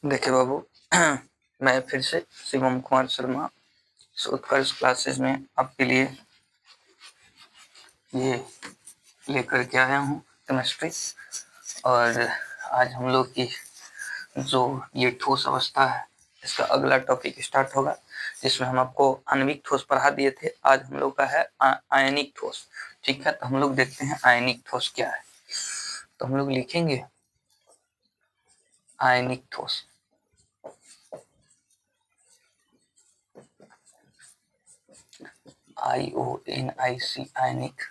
देखिए बाबू, मैं फिर से शिवम कुमार शर्मा उत्कर्ष क्लासेस में आपके लिए ये लेकर के आया हूँ केमिस्ट्री। और आज हम लोग की जो ये ठोस अवस्था है इसका अगला टॉपिक स्टार्ट होगा, जिसमें हम आपको आणविक ठोस पढ़ा दिए थे। आज हम लोग का है आयनिक ठोस। ठीक है, तो हम लोग देखते हैं आयनिक ठोस क्या है। तो हम लोग लिखेंगे आयनिक ठोस। IONIC आयनिक,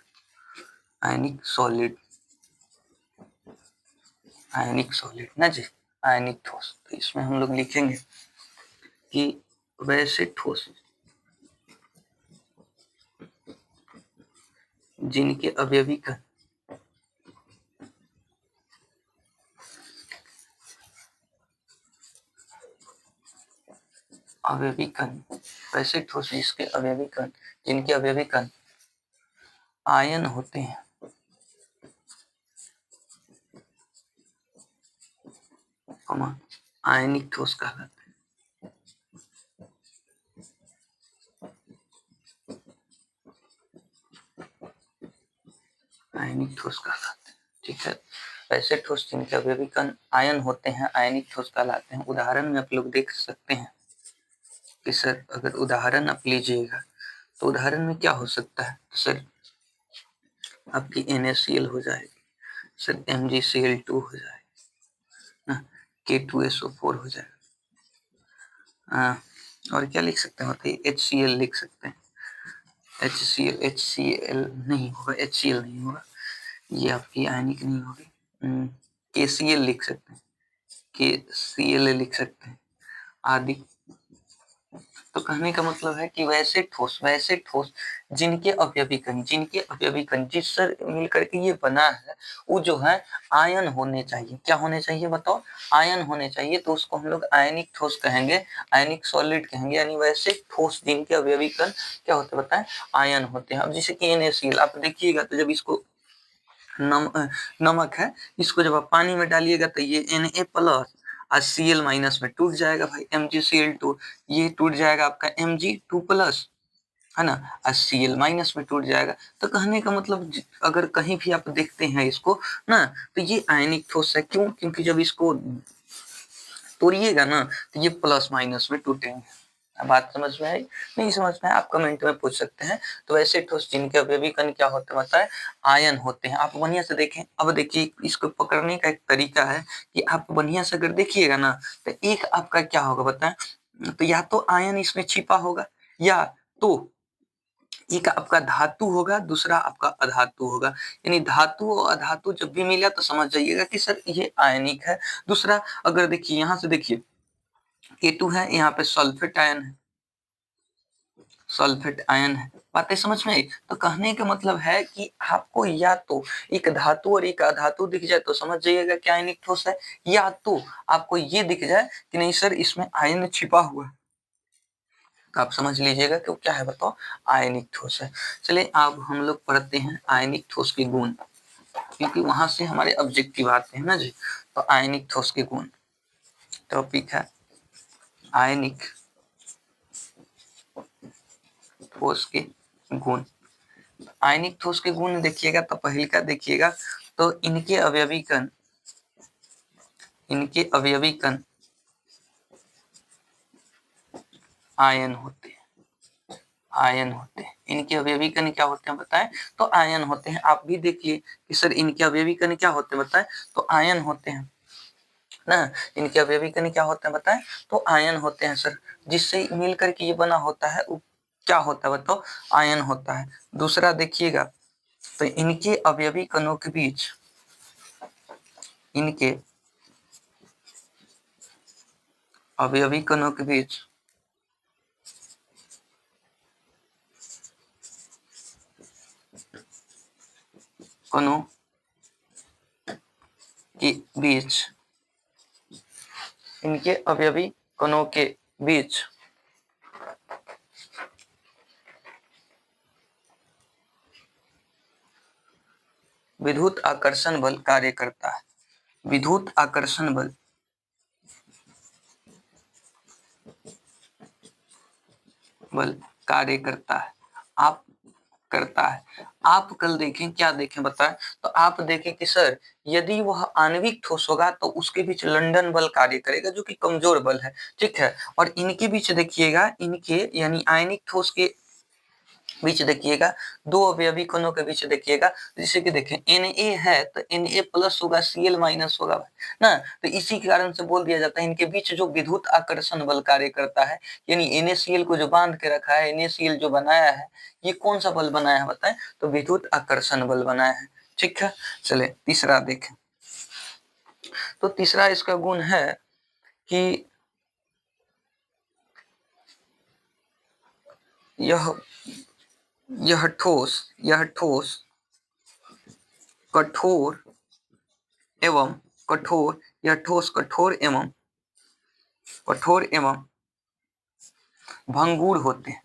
आयनिक सॉलिड, आयनिक सॉलिड ना जी, आयनिक ठोस। तो इसमें हम लोग लिखेंगे कि वैसे ठोस जिनके अवयवी कण अवयवी कण, वैसे ठोस जिसके अवयवी कण, जिनके अवयवी कण आयन होते हैं, आयनिक ठोस कहलाते हैं। आयनिक ठोस कहलाते हैं। ठीक है, ऐसे ठोस जिनके अवयवी कण आयन होते हैं आयनिक ठोस कहलाते हैं। उदाहरण में आप लोग देख सकते हैं कि सर अगर उदाहरण आप लीजिएगा तो उदाहरण में क्या हो सकता है। तो सर आपकी NaCl हो जाएगी, सर MgCl2 हो जाएगी ना, K2SO4 हो जाएगा। और क्या लिख सकते हैं, मतलब HCl लिख सकते हैं। HCl नहीं होगा, HCl नहीं होगा, ये आपकी आयनिक नहीं होगी। KCl लिख सकते हैं, KCl लिख सकते हैं आदि। तो कहने का मतलब है कि वैसे ठोस जिनके अवयवी कण जिस सर मिलकर के ये बना है वो जो है आयन होने चाहिए। क्या होने चाहिए बताओ? आयन होने चाहिए। तो उसको हम लोग आयनिक ठोस कहेंगे, आयनिक सॉलिड कहेंगे। यानी वैसे ठोस जिनके अवयवी कण क्या होते बताएं? आयन होते हैं। अब जैसे कि NaCl आप देखिएगा तो जब इसको नमक है, इसको जब आप पानी में डालिएगा तो ये Na प्लस और Cl माइनस में टूट जाएगा भाई, MgCl2। ये टूट जाएगा आपका Mg2 प्लस, है ना, और Cl माइनस में टूट जाएगा। तो कहने का मतलब अगर कहीं भी आप देखते हैं इसको ना, तो ये आयनिक ठोस है। क्यों? क्योंकि जब इसको तोड़िएगा ना तो ये प्लस माइनस में टूटेंगे। बात समझ में आई? नहीं समझ में आप कमेंट में पूछ सकते हैं। तो ऐसे ठोस जिनके अवयवी कण क्या होते हैं बताएं? आयन होते हैं। आप बढ़िया से देखें। अब देखिए इसको पकड़ने का एक तरीका है कि आप बढ़िया से अगर देखिएगा ना तो एक आपका क्या होगा बताएं? तो या तो आयन इसमें छिपा होगा, या तो एक आपका धातु होगा, दूसरा आपका अधातु होगा। यानी धातु और अधातु जब भी मिला तो समझ जाइएगा कि सर ये आयनिक है। दूसरा अगर देखिए यहाँ से देखिए K2 है, यहाँ पे सल्फेट आयन है, सल्फेट आयन है। बातें समझ में आई? तो कहने का मतलब है कि आपको या तो एक धातु और एक अधातु दिख जाए तो समझ जाइएगा कि आयनिक ठोस है, या तो आपको ये दिख जाए कि नहीं सर इसमें आयन छिपा हुआ है, तो आप समझ लीजिएगा कि वो क्या है बताओ? आयनिक ठोस है। चलिए अब हम लोग पढ़ते हैं आयनिक ठोस के गुण, क्योंकि वहां से हमारे ऑब्जेक्टिव आते हैं ना जी। तो आयनिक ठोस के गुण टॉपिक है आयनिक ठोस के गुण। आयनिक ठोस के गुण देखिएगा तो पहले का देखिएगा तो इनके अवयवी कण आयन होते हैं, आयन होते हैं। इनके अवयवी कण क्या होते हैं बताएं? तो आयन होते हैं। आप भी देखिए कि सर इनके अवयवी कण क्या होते हैं बताएं? तो आयन होते हैं ना। इनके अवयवी कण क्या होते हैं बताएं? तो आयन होते हैं सर। जिससे मिलकर के ये बना होता है वो क्या होता है बताओ? आयन होता है। दूसरा देखिएगा तो इनके अवयवी कणों के बीच, इनके अवयवी कणों के बीच कणों के बीच, इनके अवयवी कणों के बीच विद्युत आकर्षण बल कार्य करता है। विद्युत आकर्षण बल कार्य करता है, आप कल देखें, क्या देखें बताएं, तो आप देखें कि सर यदि वह आणविक ठोस होगा तो उसके बीच लंदन बल कार्य करेगा जो कि कमजोर बल है, ठीक है। और इनके बीच देखिएगा, इनके यानी आयनिक ठोस के बीच देखिएगा, दो अवयवी कणों के बीच देखिएगा, जैसे कि देखें Na है तो Na प्लस होगा, Cl माइनस होगा ना, तो इसी के कारण से बोल दिया जाता है इनके बीच जो विद्युत आकर्षण बल कार्य करता है, यानी NaCl को जो बांध के रखा है, NaCl जो बनाया है, ये कौन सा बल बनाया है बताएं, तो विद्युत आकर्षण बल बनाया है, ठीक है। चले तीसरा देखें, तो तीसरा इसका गुण है कि यह ठोस कठोर एवं कठोर एवं भंगुर होते हैं।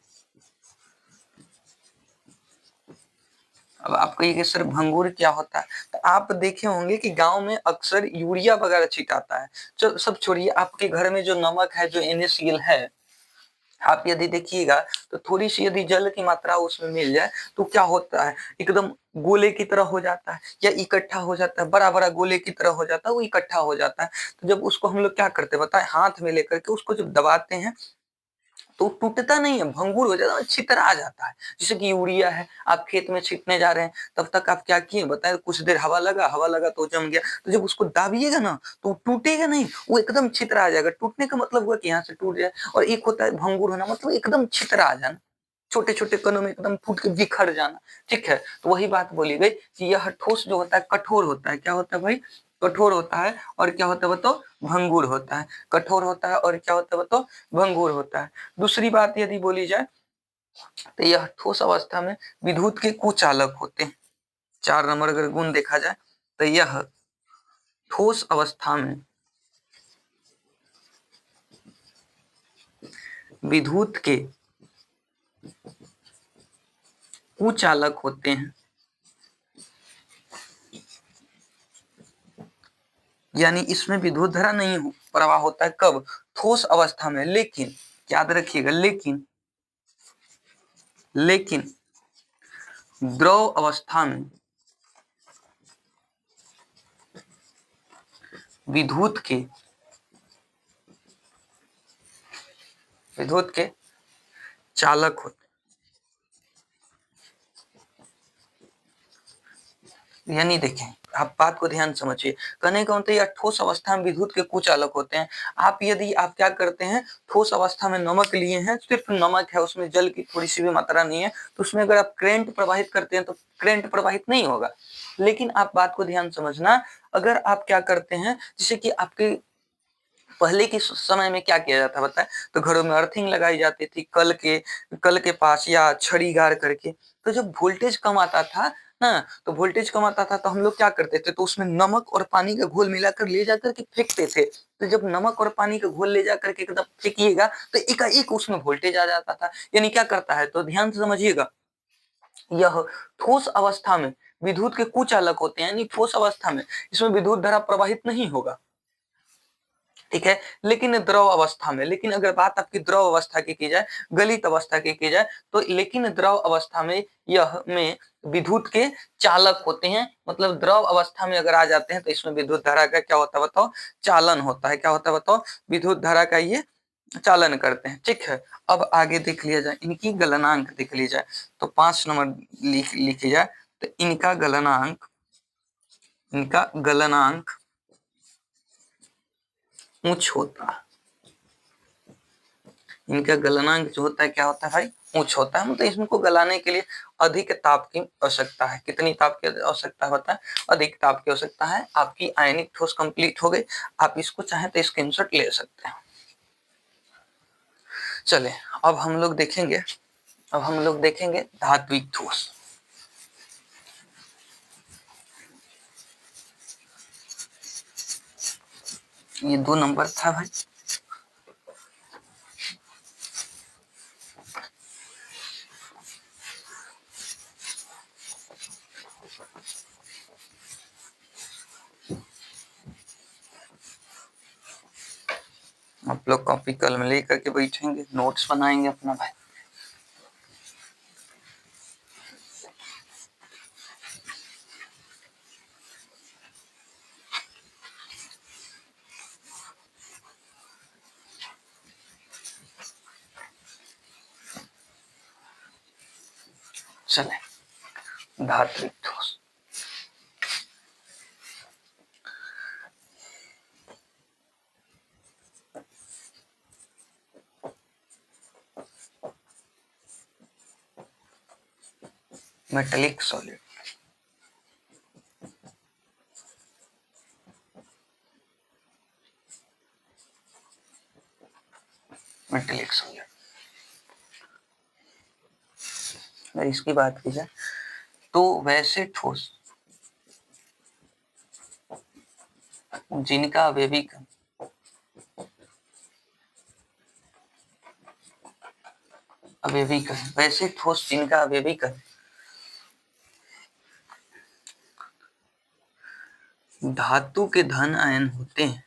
अब आप कहिए सर भंगुर क्या होता है, तो आप देखे होंगे कि गांव में अक्सर यूरिया वगैरह छिटाता है। चलो सब छोड़िए, आपके घर में जो नमक है, जो NaCl है, आप यदि देखिएगा तो थोड़ी सी यदि जल की मात्रा उसमें मिल जाए तो क्या होता है, एकदम गोले की तरह हो जाता है या इकट्ठा हो जाता है, बड़ा बड़ा गोले की तरह हो जाता है, वो इकट्ठा हो जाता है। तो जब उसको हम लोग क्या करते हैं बताएं, हाथ में लेकर के उसको जब दबाते हैं तो टूटता नहीं है, भंगुर हो जाता है, छितर आ जाता है। जैसे कि यूरिया है, आप खेत में छींटने जा रहे हैं, तब तक आप क्या किए बताए, कुछ देर हवा लगा तो जम गया, तो जब उसको दाबिएगा ना तो टूटेगा नहीं, वो एकदम छितर आ जाएगा। टूटने का मतलब हुआ कि यहाँ से टूट जाए, और एक होता है भंगुर होना, मतलब एकदम छितर आ जाना, छोटे छोटे कणों में एकदम फूट के बिखर जाना, ठीक है। तो वही बात बोली गई कि यह ठोस जो होता है कठोर होता है, क्या होता है भाई, कठोर होता है, और क्या होता है बताओ, भंगुर होता है। कठोर होता है और क्या होता है बताओ, भंगुर होता है। दूसरी बात यदि बोली जाए तो यह ठोस अवस्था में विद्युत के कुचालक होते हैं। 4 नंबर अगर गुण देखा जाए तो यह ठोस अवस्था में विद्युत के कुचालक होते हैं, यानी इसमें विद्युत धारा नहीं हो प्रवाह होता है, कब, ठोस अवस्था में। लेकिन याद रखिएगा, लेकिन द्रव अवस्था में विद्युत के चालक होते हैं। यानी देखें, आप बात को ध्यान समझिए, कहने का मतलब यह ठोस अवस्था में विद्युत के कुचालक होते हैं। आप यदि आप क्या करते हैं, ठोस अवस्था में नमक लिए हैं, सिर्फ नमक है, उसमें जल की थोड़ी सी भी मात्रा नहीं है, तो उसमें अगर आप करंट प्रवाहित करते हैं तो करंट प्रवाहित नहीं होगा। लेकिन आप बात को ध्यान समझना, अगर आप क्या करते हैं, जैसे कि आपके पहले के समय में क्या किया जाता बताए, तो घरों में अर्थिंग लगाई जाती थी कल के पास या छड़ी गाड़ करके। तो जब वोल्टेज कम आता था ना, तो वोल्टेज कम आता था तो हम लोग क्या करते थे, तो उसमें नमक और पानी का घोल मिलाकर ले जाकर के फेंकते थे। तो जब नमक और पानी का घोल ले जाकर के एकदम फेंकिएगा तो एकाएक उसमें वोल्टेज आ जाता था। यानी क्या करता है, तो ध्यान से समझिएगा, यह ठोस अवस्था में विद्युत के कुचालक होते हैं, यानी ठोस अवस्था में इसमें विद्युत धारा प्रवाहित नहीं होगा, ठीक है। लेकिन द्रव अवस्था में, लेकिन अगर बात आपकी द्रव अवस्था की जाए, गलित अवस्था की जाए, तो लेकिन द्रव अवस्था में यह में विद्युत के चालक होते हैं। मतलब द्रव अवस्था में अगर आ जाते हैं तो इसमें विद्युत धारा का क्या होता है बताओ, चालन होता है। क्या होता है बताओ, विद्युत धारा का ये चालन करते हैं, ठीक है। अब आगे देख लिया जाए, इनकी गलनांक देख ली जाए, तो 5 नंबर लिखी जाए, तो इनका गलनांक उच्च होता है। इनका गलनांक जो होता है क्या होता है भाई, उच्च होता है। मतलब इसको गलाने के लिए अधिक ताप की आवश्यकता है। कितनी ताप की आवश्यकता होता है, अधिक ताप की आवश्यकता है। आपकी आयनिक ठोस कंप्लीट हो गई, आप इसको चाहें तो स्क्रीनशॉट ले सकते हैं। चले अब हम लोग देखेंगे धात्विक ठोस। ये 2 नंबर था भाई। लोग कॉपी कलम लेकर के बैठेंगे, नोट्स बनाएंगे अपना भाई। चले धात्विक ठोस। Metallic solid, metallic solid. इसकी बात की जाए तो वैसे ठोस जिनका अवयवी कण वैसे ठोस जिनका अवयवी कण धातु के धन आयन होते हैं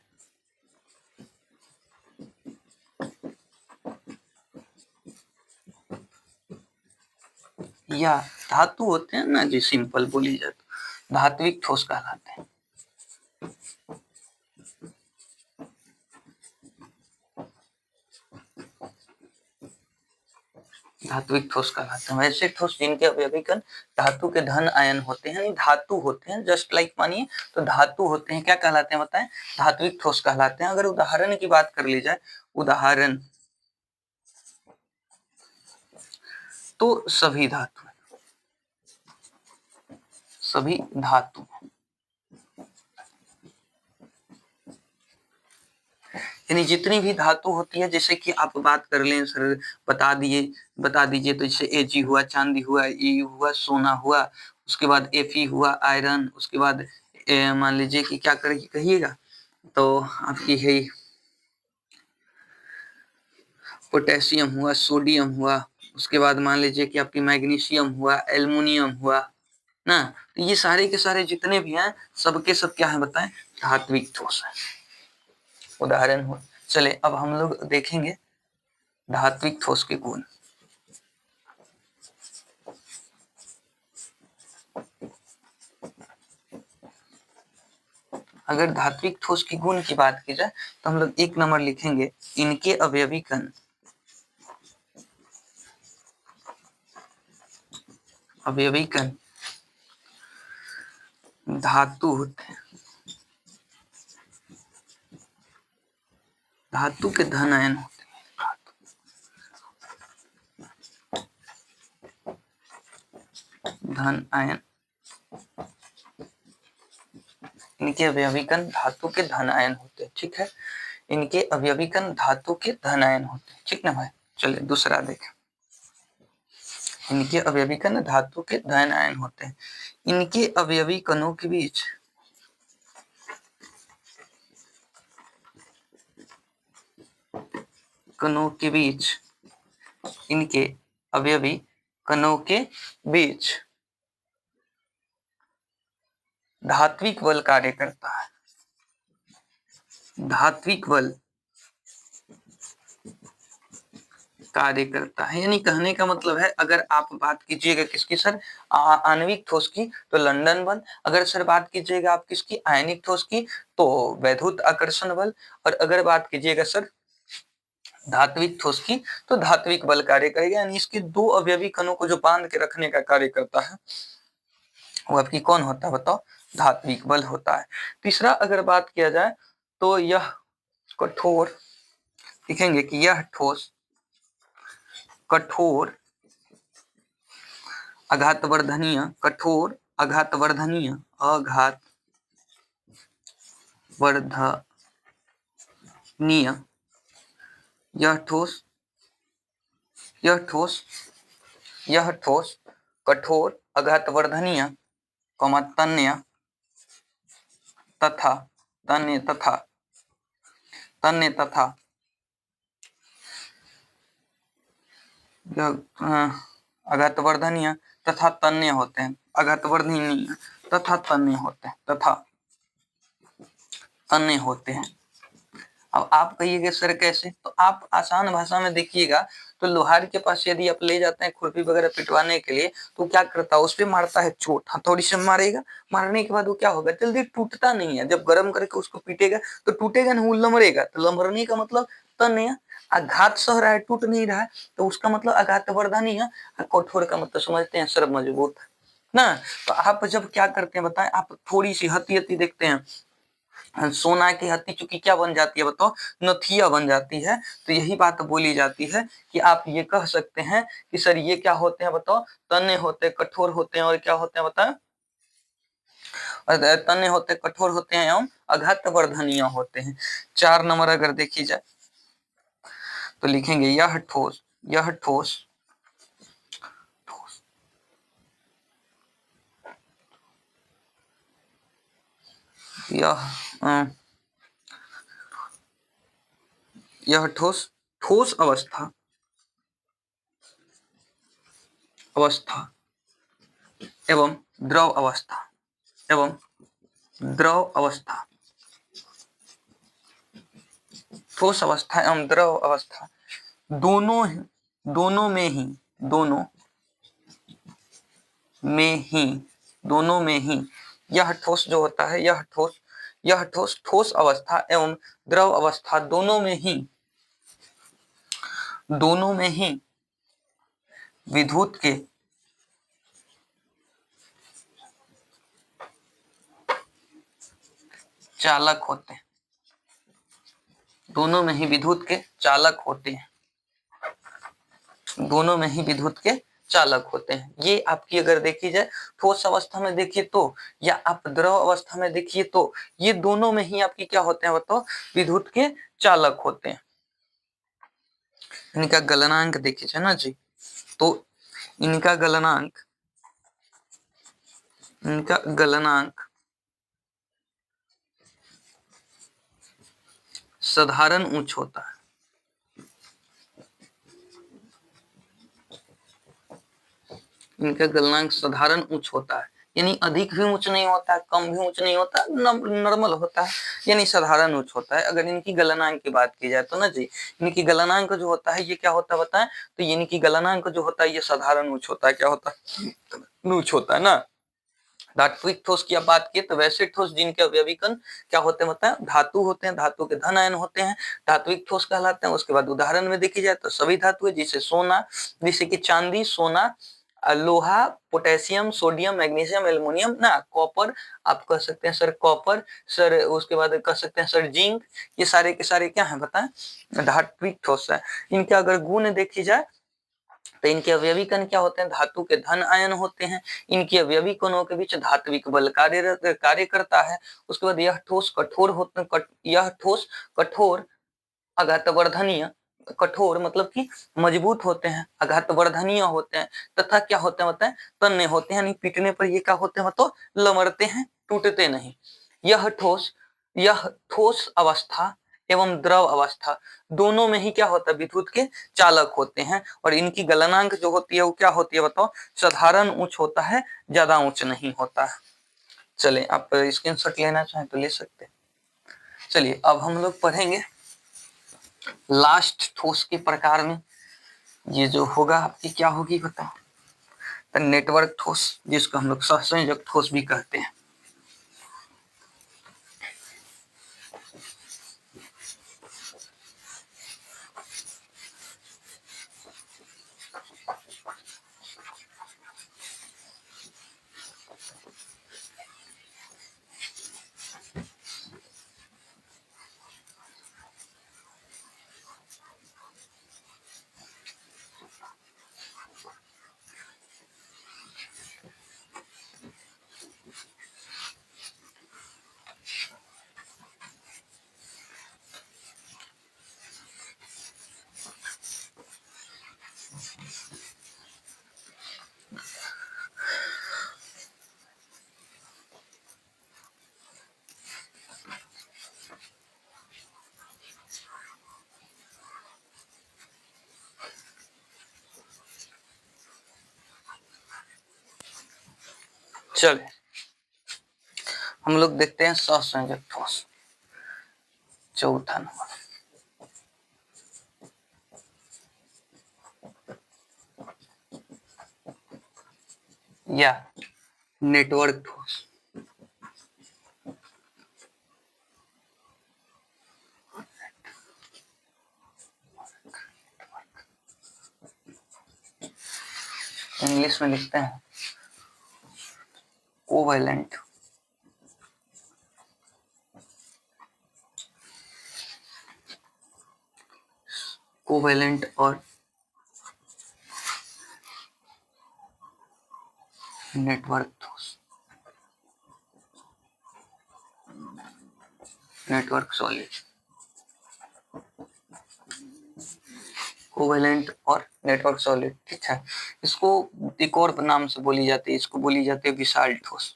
या धातु होते हैं ना जी, सिंपल बोली जाए तो धात्विक ठोस कहलाते हैं। धात्विक ठोस कहलाते हैं वैसे ठोस जिनके अवयवी कण धातु के धन आयन होते हैं, धातु होते हैं, जस्ट लाइक मानिए तो धातु होते हैं, क्या कहलाते हैं बताएं? धात्विक ठोस कहलाते हैं। अगर उदाहरण की बात कर ली जाए, उदाहरण तो सभी धातु, सभी धातु यानी जितनी भी धातु होती है, जैसे कि आप बात कर लें सर, बता दीजिए तो जैसे एजी हुआ, चांदी हुआ, ई हुआ, सोना हुआ, उसके बाद एफी हुआ, आयरन, उसके बाद मान लीजिए कि क्या कहिएगा तो आपकी है पोटेशियम हुआ, सोडियम हुआ, उसके बाद मान लीजिए कि आपकी मैग्नीशियम हुआ, एल्युमिनियम हुआ ना। तो ये सारे के सारे जितने भी हैं सबके सब क्या है बताएं? धात्विक ठोस है। उदाहरण हो। चले अब हम लोग देखेंगे धात्विक ठोस के गुण। अगर धात्विक ठोस की गुण की बात की जाए तो हम लोग 1 नंबर लिखेंगे इनके अवयवी कण धातु होते हैं, धातु के धन आयन होते हैं, धन आयन, इनके अवयवी कण धातु के धन आयन होते हैं। ठीक है, इनके अवयवी कण धातु के धन आयन होते हैं। ठीक ना भाई। चलिए दूसरा देखें, इनके अवयवी कण धातु के धन आयन होते हैं। इनके अवयवी कणों के बीच इनके अवयवी कणों के बीच धात्विक बल कार्य करता है। धात्विक बल कार्य करता है, यानी कहने का मतलब है, अगर आप बात कीजिएगा किसकी सर, आणविक ठोस की, तो लंदन बल। अगर सर बात कीजिएगा आप किसकी, आयनिक ठोस की, तो वैद्युत आकर्षण बल। और अगर बात कीजिएगा सर धात्विक ठोस की, तो धात्विक बल कार्य करेगा। यानी इसके दो अवयवी कणों को जो बांध के रखने का कार्य करता है वो आपकी कौन होता है बताओ? धात्विक बल होता है। तीसरा अगर बात किया जाए तो यह कठोर, लिखेंगे कि यह ठोस कठोर आघातवर्धनीय, कठोर आघातवर्धनीय, यह ठोस कठोर आघातवर्धनीय, तन्य तथा आघातवर्धनीय तथा तन्य होते हैं। आघातवर्धनीय तथा तन्य होते हैं, अब आप कहिएगा सर कैसे, तो आप आसान भाषा में देखिएगा तो लोहार के पास यदि आप ले जाते हैं खुरपी वगैरह पिटवाने के लिए, तो क्या करता है, उस पे मारता है चोट, हथौड़ी से मारेगा, मारने के बाद वो क्या होगा, जल्दी टूटता नहीं है, जब गर्म करके उसको पीटेगा तो टूटेगा नहीं, वो लमरेगा, तो लमरने का मतलब तन्य, आघात सह रहा है, टूट नहीं रहा है, तो उसका मतलब आघात वर्धनीय है, कठोर का मतलब समझते हैं सर मजबूत ना। तो आप जब क्या करते हैं बताएं, आप थोड़ी सी हती हती देखते हैं, सोना की हत्ती चूंकि क्या बन जाती है बताओ, नथिया बन जाती है, तो यही बात बोली जाती है कि आप ये कह सकते हैं कि सर ये क्या होते हैं बताओ, तने होते हैं, कठोर होते हैं, और क्या होते हैं बताओ, तने होते, कठोर होते हैं एवं आघात वर्धनीय होते हैं। 4 नंबर अगर देखी जाए तो लिखेंगे यह ठोस, यह ठोस, यह यह ठोस, ठोस अवस्था, अवस्था एवं द्रव अवस्था, एवं द्रव अवस्था, ठोस अवस्था एवं द्रव अवस्था दोनों दोनों में ही, दोनों में ही, दोनों में ही यह ठोस जो होता है, यह ठोस, यह ठोस, ठोस अवस्था एवं द्रव अवस्था दोनों में ही, दोनों में ही विद्युत के चालक होते हैं, दोनों में ही विद्युत के चालक होते हैं, दोनों में ही विद्युत के चालक होते हैं। ये आपकी अगर देखी जाए ठोस अवस्था में देखिए तो, या आप द्रव अवस्था में देखिए तो, ये दोनों में ही आपकी क्या होते हैं बताओ, विद्युत के चालक होते हैं। इनका गलनांक देखिए ना जी, तो इनका गलनांक, इनका गलनांक साधारण उच्च होता है, इनका गलनांक साधारण उच्च होता है, यानी अधिक भी ऊंच नहीं होता है, कम भी ऊंच नहीं होता, नॉर्मल होता है, यानी साधारण उच्च होता है। अगर इनकी गलनांक की बात की जाए तो ना जी, इनकी गलनांक जो होता है ये क्या होता है बताएं, तो इनकी गलनांक जो होता है ये साधारण उच्च होता है, क्या होता है, उच्च होता है ना। धात्विक ठोस की आप बात की तो वैसे ठोस जिनके अवयवी कण क्या होते हैं बताएं, धातु होते हैं, धातु के धन आयन होते हैं, धात्विक ठोस कहलाते हैं। उसके बाद उदाहरण में देखी जाए तो सभी धातु है, जैसे सोना, जैसे कि चांदी, सोना, लोहा, पोटेशियम, सोडियम, मैग्नीशियम, एल्युमिनियम ना, कॉपर, आप कह सकते हैं सर कॉपर, सर उसके बाद कह सकते हैं सर जिंक, ये सारे के सारे क्या है बताएं, धात्विक ठोस है। इनके अगर गुण देखी जाए तो इनके अवयवी कण क्या होते हैं, धातु के धन आयन होते हैं, इनके अवयवी कणों के बीच धात्विक बल कार्य करता है। उसके बाद यह ठोस कठोर होते, यह ठोस कठोर आघातवर्धनीय, कठोर मतलब कि मजबूत होते हैं, आघातवर्धनीय होते हैं, तथा क्या होते हैं होते हैं, तन्य होते हैं, यानी पीटने पर ये क्या होते हैं मतलब लमरते हैं, टूटते नहीं। यह ठोस, यह ठोस अवस्था एवं द्रव अवस्था दोनों में ही क्या होता है, विद्युत के चालक होते हैं, और इनकी गलनांक जो होती है वो क्या होती है बताओ, साधारण उच्च होता है, ज्यादा उच्च नहीं होता है। चलिए आप स्क्रीनशॉट लेना चाहें तो ले सकते हैं। चलिए अब हम लोग पढ़ेंगे लास्ट ठोस के प्रकार में, ये जो होगा आपकी क्या होगी बताओ, तो नेटवर्क ठोस, जिसको हम लोग सहसंयोजक ठोस भी कहते हैं। चलिए हम लोग देखते हैं सहसंयोजक ठोस। चौथा नंबर, या नेटवर्क ठोस। इंग्लिश में लिखते हैं कोवैलेंट, कोवैलेंट और नेटवर्क ठोस, नेटवर्क सॉलिड, कोवैलेंट और नेटवर्क सॉलिड। ठीक है, इसको एक और नाम से बोली जाती है, इसको बोली जाती है विशाल ठोस।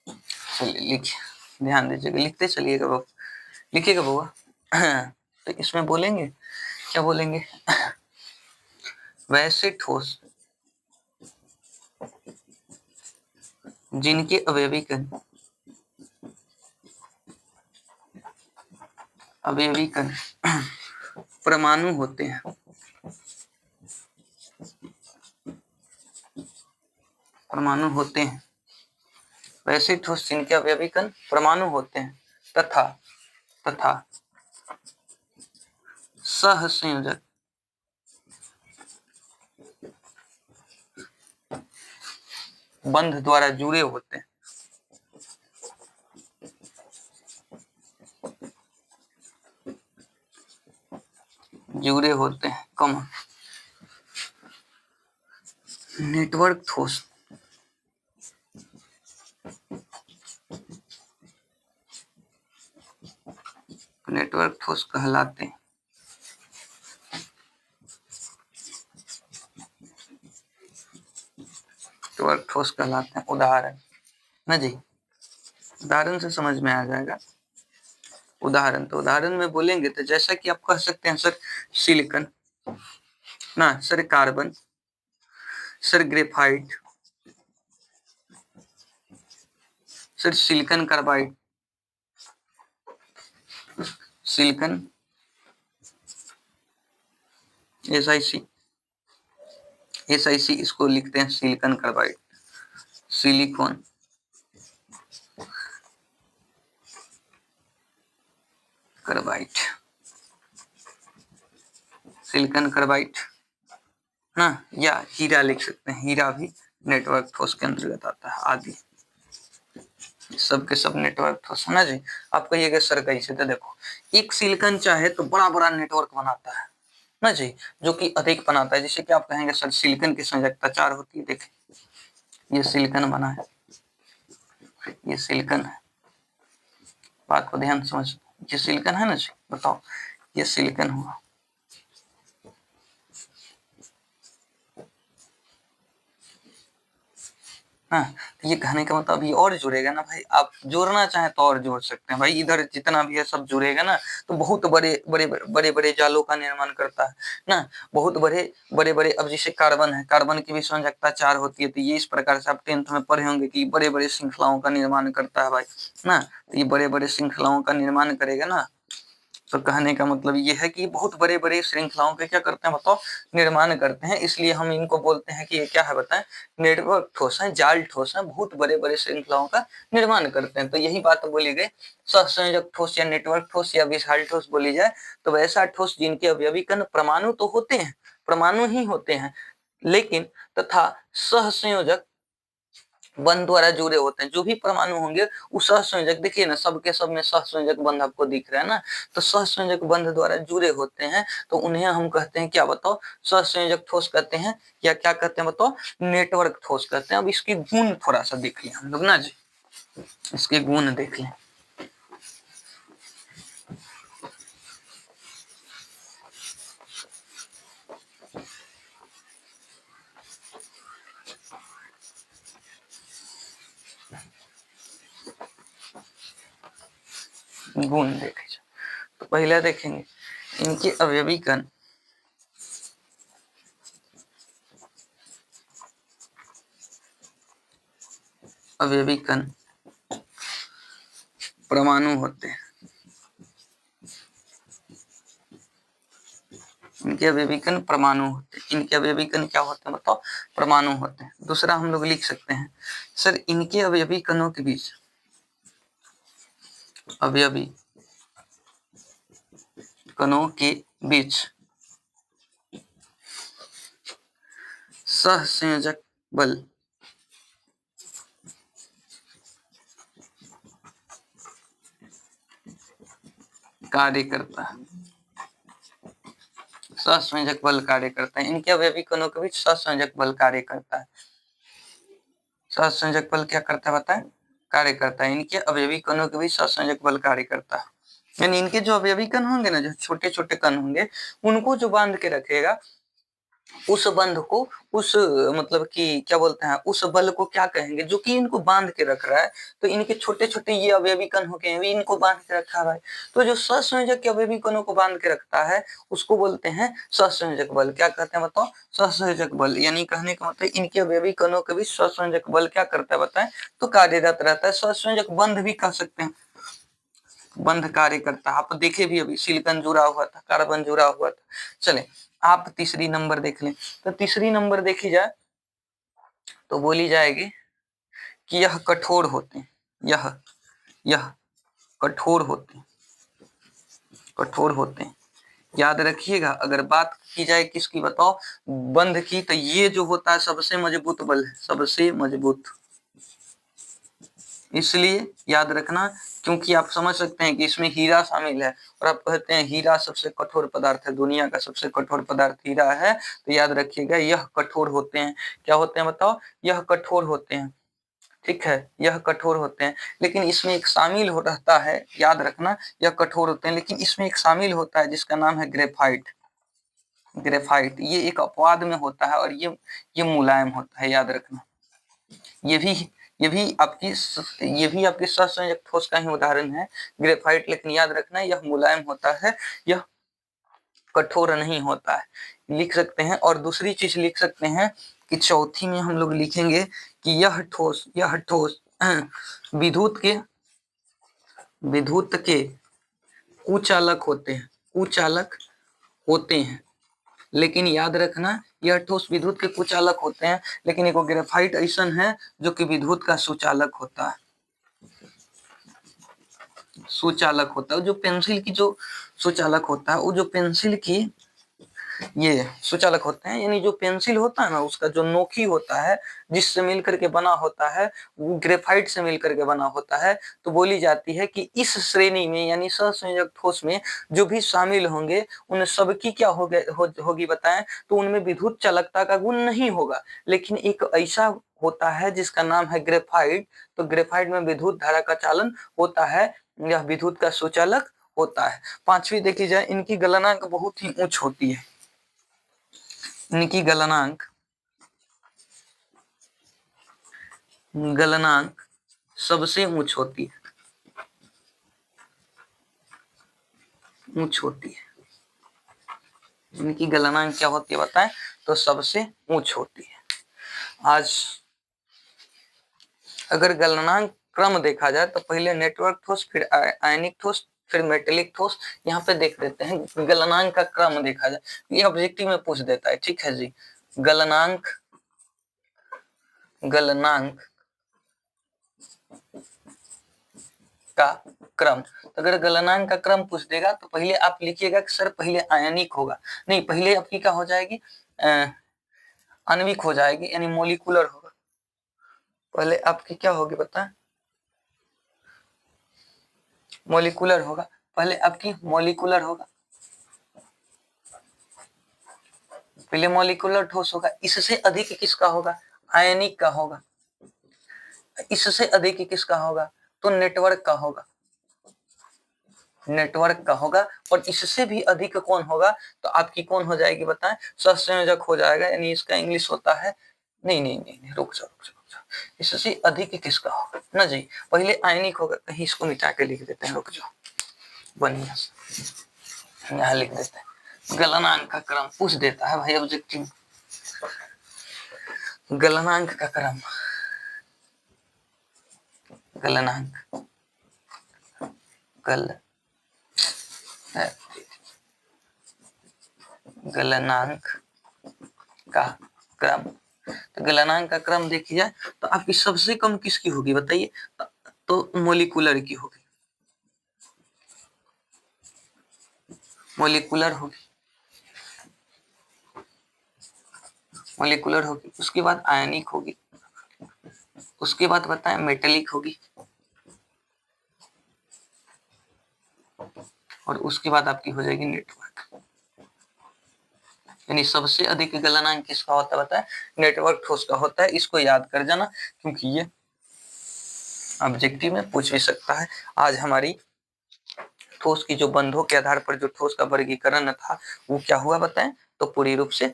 चलिए लिखिए, ध्यान दीजिएगा, लिखते चलिएगा बाबू, लिखिएगा बाबा। तो इसमें बोलेंगे, क्या बोलेंगे? वैसे ठोस जिनके अवयवी कण परमाणु होते हैं, परमाणु होते हैं, वैसे ठोस जिनके अवयवी कण परमाणु होते हैं तथा सहसंयोजक बंध द्वारा जुड़े होते हैं, कम नेटवर्क ठोस कहलाते हैं। नेटवर्क ठोस कहलाते हैं। उदाहरण ना जी, उदाहरण से समझ में आ जाएगा। उदाहरण, तो उदाहरण में बोलेंगे तो जैसा कि आप कह सकते हैं सर सिलिकॉन ना, sir carbon, sir graphite, sir silicon carbide, silicon SiC इसको लिखते हैं silicon carbide, silicon carbide, silicon carbide ना, या हीरा लिख सकते हैं, हीरा भी नेटवर्क ठोस के अंतर्गत आता है। आदि सब के सब नेटवर्क ठोस है ना जी। आप कहिएगा सर कैसे? तो देखो, एक सिलिकॉन चाहे तो बड़ा बड़ा नेटवर्क बनाता है ना जी, जो कि अधिक बनाता है। जैसे कि आप कहेंगे सर सिलिकॉन की संयोजकता 4 होती है। देखें ये सिलिकॉन बना है, ये सिलिकॉन है, बात को ध्यान समझ, ये सिलिकॉन है ना जी, बताओ ये सिलिकॉन हुआ, हाँ। तो ये कहने का मतलब ये और जुड़ेगा ना भाई, आप जोड़ना चाहें तो और जोड़ सकते हैं भाई। इधर जितना भी है सब जुड़ेगा ना, तो बहुत बड़े बड़े बड़े बड़े जालों का निर्माण करता है ना, बहुत बड़े बड़े। अब जैसे कार्बन है, कार्बन की भी संयोजकता 4 होती है। तो ये इस प्रकार से आप 10th में पढ़े होंगे कि बड़े बड़े श्रृंखलाओं का निर्माण करता है भाई ना। तो ये बड़े बड़े श्रृंखलाओं का निर्माण करेगा ना, तो कहने का मतलब ये है कि बहुत बड़े बड़े श्रृंखलाओं के क्या करते हैं बताओ, निर्माण करते हैं। इसलिए हम इनको बोलते हैं कि ये क्या है बताएं, नेटवर्क ठोस है, जाल ठोस है, बहुत बड़े बड़े श्रृंखलाओं का निर्माण करते हैं। तो यही बात बोली गई, सहसंयोजक ठोस या नेटवर्क ठोस या विशाल ठोस बोली जाए तो वैसा ठोस जिनके अवयवी कण परमाणु तो होते हैं, परमाणु ही होते हैं, लेकिन तथा सहसंयोजक बंध द्वारा जुड़े होते हैं। जो भी परमाणु होंगे वो सहसंयोजक, देखिए ना सबके सब में सहसंयोजक बंध आपको दिख रहा है ना, तो सहसंयोजक बंध द्वारा जुड़े होते हैं, तो उन्हें हम कहते हैं क्या बताओ, सहसंयोजक ठोस कहते हैं, या क्या कहते हैं बताओ, नेटवर्क ठोस कहते हैं। अब इसके गुण थोड़ा सा देख लें हम लोग ना जी, इसके गुण देख लें। गुण देखे तो पहले देखेंगे इनके अवयवी कण, अवयवी कण परमाणु होते हैं, इनके अवयवी कण परमाणु होते हैं। इनके अवयवी कण क्या होते हैं बताओ? परमाणु होते हैं। दूसरा हम लोग लिख सकते हैं सर इनके अवयवी कणों के बीच, अवयवी कणों के बीच सहसंयोजक बल कार्य करता है, सहसंयोजक बल कार्य करता है। इनके अवयवी कणों के बीच सहसंयोजक बल कार्य करता है। सहसंयोजक बल क्या करता है बताएं? कार्य करता है। इनके अवयवी कणों के बीच सहसंयोजक बल कार्य करता है। यानी इनके जो अवयवी कण होंगे ना, जो छोटे छोटे कण होंगे, उनको जो बांध के रखेगा, उस बंध को, उस मतलब कि क्या बोलते हैं, उस बल को क्या कहेंगे? जो कि इनको बांध के रख रहा है। तो इनके छोटे छोटे ये अवयवी कण हो गए, इनको बांध के रखा है। तो जो सहसंयोजक के अवयवी कणों को बांध के रखता है उसको बोलते हैं सहसंयोजक बल। क्या कहते हैं बताओ? सहसंयोजक बल। यानी कहने का मतलब इनके अवयवी कणों के बीच सहसंयोजक बल क्या करता है बताएं? तो कार्यरत रहता है। सहसंयोजक बंध भी कह सकते हैं, बंध कार्य करता है। आप देखे भी अभी सिलिकॉन जुड़ा हुआ था, कार्बन जुड़ा हुआ था। चले आप तीसरी नंबर देख लें। तो तीसरी नंबर देखी जाए तो बोली जाएगी कि यह कठोर होते हैं, यह कठोर होते हैं, कठोर होते हैं। याद रखिएगा, अगर बात की जाए किसकी बताओ? बंध की, तो ये जो होता है सबसे मजबूत बल है, सबसे मजबूत। इसलिए याद रखना, क्योंकि आप समझ सकते हैं कि इसमें हीरा शामिल है और आप कहते हैं हीरा सबसे कठोर पदार्थ है, दुनिया का सबसे कठोर पदार्थ हीरा है। तो याद रखिएगा यह कठोर होते हैं। क्या होते हैं बताओ? यह कठोर होते हैं। ठीक है, यह कठोर होते हैं। लेकिन इसमें एक शामिल हो रहता है, याद रखना, यह कठोर होते हैं लेकिन इसमें एक शामिल होता है जिसका नाम है ग्रेफाइट। ग्रेफाइट ये एक अपवाद में होता है और ये मुलायम होता है, याद रखना। ये भी ये भी आपकी सहसंयोजक ठोस का ही उदाहरण है, ग्रेफाइट। लेकिन याद रखना यह मुलायम होता है, यह कठोर नहीं होता है। लिख सकते हैं। और दूसरी चीज लिख सकते हैं कि चौथी में हम लोग लिखेंगे कि यह ठोस विद्युत के कुचालक होते हैं, कुचालक होते हैं। लेकिन याद रखना यह ठोस विद्युत के कुचालक होते हैं, लेकिन एक ग्रेफाइट ऐसा है जो कि विद्युत का सुचालक होता है, सुचालक होता है। जो पेंसिल की जो सुचालक होता है, वो जो पेंसिल की ये सुचालक होते हैं। यानी जो पेंसिल होता है ना, उसका जो नोकी होता है, जिससे मिलकर के बना होता है, वो ग्रेफाइट से मिलकर के बना होता है। तो बोली जाती है कि इस श्रेणी में, यानी सहसंयोजक ठोस में जो भी शामिल होंगे उन सबकी क्या होगी बताएं? तो उनमें विद्युत चालकता का गुण नहीं होगा, लेकिन एक ऐसा होता है जिसका नाम है ग्रेफाइट। तो ग्रेफाइट में विद्युत धारा का चालन होता है, यह विद्युत का सुचालक होता है। पांचवी देखी जाए, इनकी गलनांक बहुत ही उच्च होती है। इनकी गलनांक सबसे ऊंच होती है, ऊंच होती है। इनकी गलनांक क्या होती है बताएं? तो सबसे ऊंच होती है। आज अगर गलनांक क्रम देखा जाए तो पहले नेटवर्क ठोस, फिर आयनिक ठोस, फिर मेटेलिक ठोस। यहाँ पे देख लेते हैं गलनांक का क्रम देखा जाए, ये ऑब्जेक्टिव में पूछ देता है। ठीक है जी, गलनांक का क्रम। तो अगर गलनांक का क्रम पूछ देगा तो पहले आप लिखिएगा कि सर पहले आयनिक होगा, नहीं, पहले आपकी क्या हो जाएगी? आणविक हो जाएगी, यानी मोलिकुलर होगा। पहले आपकी क्या होगी बताएं? मोलिकुलर होगा। पहले आपकी मोलिकुलर होगा, पहले मोलिकुलर ठोस होगा। इससे अधिक किसका होगा? आयनिक का होगा। इससे अधिक किसका होगा? तो नेटवर्क का होगा, नेटवर्क का होगा। और इससे भी अधिक कौन होगा? तो आपकी कौन हो जाएगी बताएं? सहसंयोजक हो जाएगा। यानी इसका इंग्लिश होता है, नहीं, रुक जाओ। इससे अधिक किसका होगा ना जी? पहले आयनिक होगा, कहीं इसको मिटा के लिख देते हैं, रुक जाओ, बढ़िया यहाँ लिख देते हैं। गलनांक का क्रम पूछ देता है भाई ऑब्जेक्टिव। गलनांक का क्रम, गलनांक गलनांक का क्रम। तो गलनांक का क्रम देखी जाए तो आपकी सबसे कम किसकी होगी बताइए? तो मोलिकुलर की होगी, मोलिकुलर होगी, मोलिकुलर होगी। उसके बाद आयनिक होगी, उसके बाद बताएं मेटेलिक होगी, और उसके बाद आपकी हो जाएगी नेटवर्क। यानी सबसे अधिक गलनांक किसका होता है बताएं? नेटवर्क ठोस का होता है। इसको याद कर जाना क्योंकि ये ऑब्जेक्टिव में पूछ भी सकता है। आज हमारी ठोस की जो बंधों के आधार पर जो ठोस का वर्गीकरण था वो क्या हुआ बताएं? तो पूरी रूप से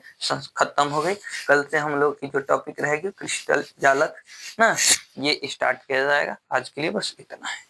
खत्म हो गई। कल से हम लोग की जो टॉपिक रहेगी क्रिस्टल जालक ना, ये स्टार्ट किया जाएगा। आज के लिए बस इतना है।